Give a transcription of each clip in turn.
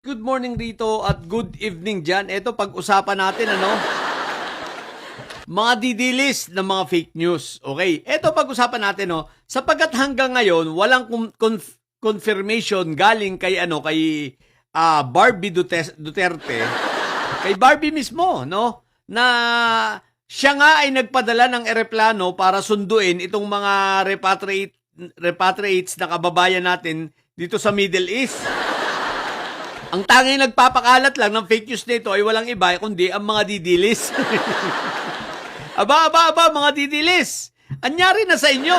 Good morning rito at good evening dyan. Ito, pag-usapan natin, mga didilis ng mga fake news. Okay, ito pag-usapan natin, sapagkat hanggang ngayon, walang confirmation galing kay, Barbie Duterte, kay Barbie mismo, na siya nga ay nagpadala ng eroplano para sunduin itong mga repatriates na kababayan natin dito sa Middle East. Ang tanging nagpapakalat lang ng fake news nito ay walang iba kundi ang mga didilis. Aba, mga didilis. Anyari na sa inyo.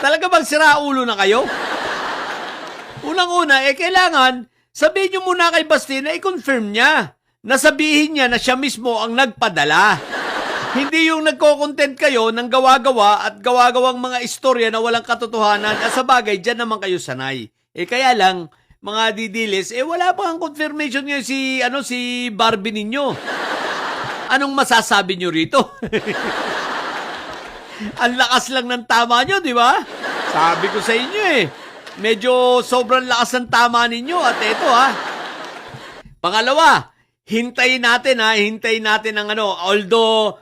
Talaga bang siraulo na kayo? Unang-una, kailangan sabihin nyo muna kay Basti na i-confirm niya. Nasabihin niya na siya mismo ang nagpadala. Hindi yung nagko-content kayo ng gawa-gawa at gawa-gawang mga istorya na walang katotohanan. Sa bagay, dyan naman kayo sanay. Kaya lang, mga didilis, wala pa ang confirmation ngayon si Barbie ninyo. Anong masasabi nyo rito? Ang lakas lang ng tama nyo, di ba? Sabi ko sa inyo medyo sobrang lakas ng tama ninyo. At ito pangalawa, hintayin natin ang although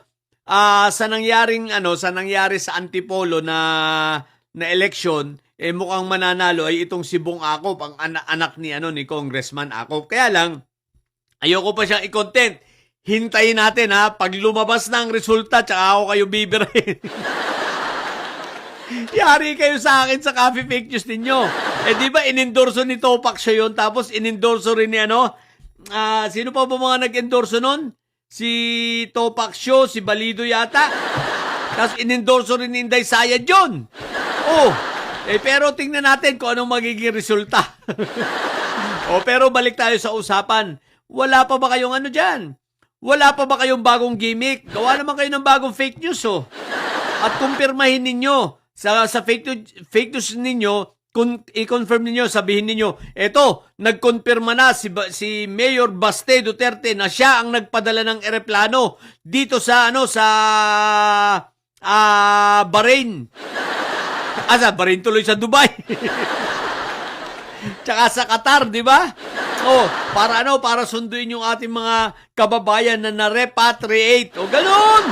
sa nangyari sa Antipolo na election, mukhang mananalo ay itong si Bong Acop, ang anak ni Congressman Acop. Kaya lang, ayoko pa siyang i-content. Hintayin natin pag lumabas na ang resulta, tsaka ako kayo bibirahin. Yari kayo sa akin sa coffee fake news ninyo. Di ba inendorso ni Topak siya yun, tapos inendorso rin ni sino pa ba mga nag-endorso nun? Si Topak Show, si Balido yata. Tapos inendorso rin ni Inday Sayad yun. Pero tingnan natin kung anong magiging resulta. Pero balik tayo sa usapan. Wala pa ba kayong dyan? Wala pa ba kayong bagong gimmick? Gawa naman kayo ng bagong fake news, At kumpirmahin ninyo sa fake news ninyo, i-confirm ninyo, sabihin ninyo, eto, nagkonfirma na si Mayor Baste Duterte na siya ang nagpadala ng eroplano dito sa Bahrain. Sa Bahrain tuloy sa Dubai. Tsaka sa Qatar, di ba? Para sunduin yung ating mga kababayan na na-repatriate. Ganun!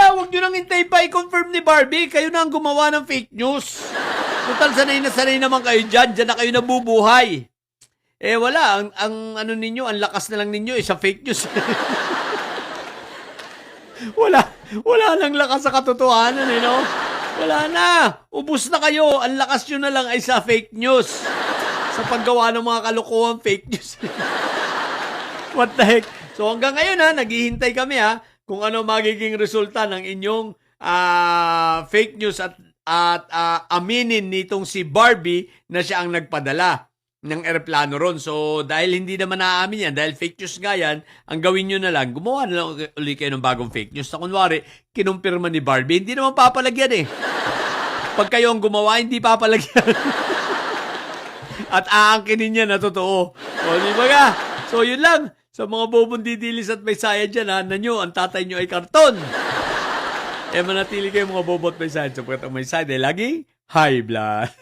Wag nyo nang hintay pa i-confirm ni Barbie. Kayo na ang gumawa ng fake news. Total, sanay naman kayo dyan. Dyan na kayo nabubuhay. Wala. Ang ang lakas na lang ninyo sa fake news. Wala nang lakas sa katotohanan, Wala na. Ubus na kayo. Ang lakas nyo na lang ay sa fake news. Sa paggawa ng mga kalokohan fake news. What the heck? So hanggang ngayon naghihintay kami kung ano magiging resulta ng inyong fake news at aminin nitong si Barbie na siya ang nagpadala ng eroplano ron. So dahil hindi naman naaamin yan, dahil fake news nga yan, ang gawin nyo na lang, gumawa na lang ulit kayo ng bagong fake news. Na kunwari, kinumpirma ni Barbie, hindi naman papalagyan Pag kayo ang gumawa, hindi papalagyan. At aangkinin niya na totoo. Di ba nga? So yun lang. Sa mga bobong didilis at may sayad dyan, nyo, ang tatay nyo ay karton. Manatili kayo mga bobo at may sayad. Sapagkat ang may sayad ay laging high blood.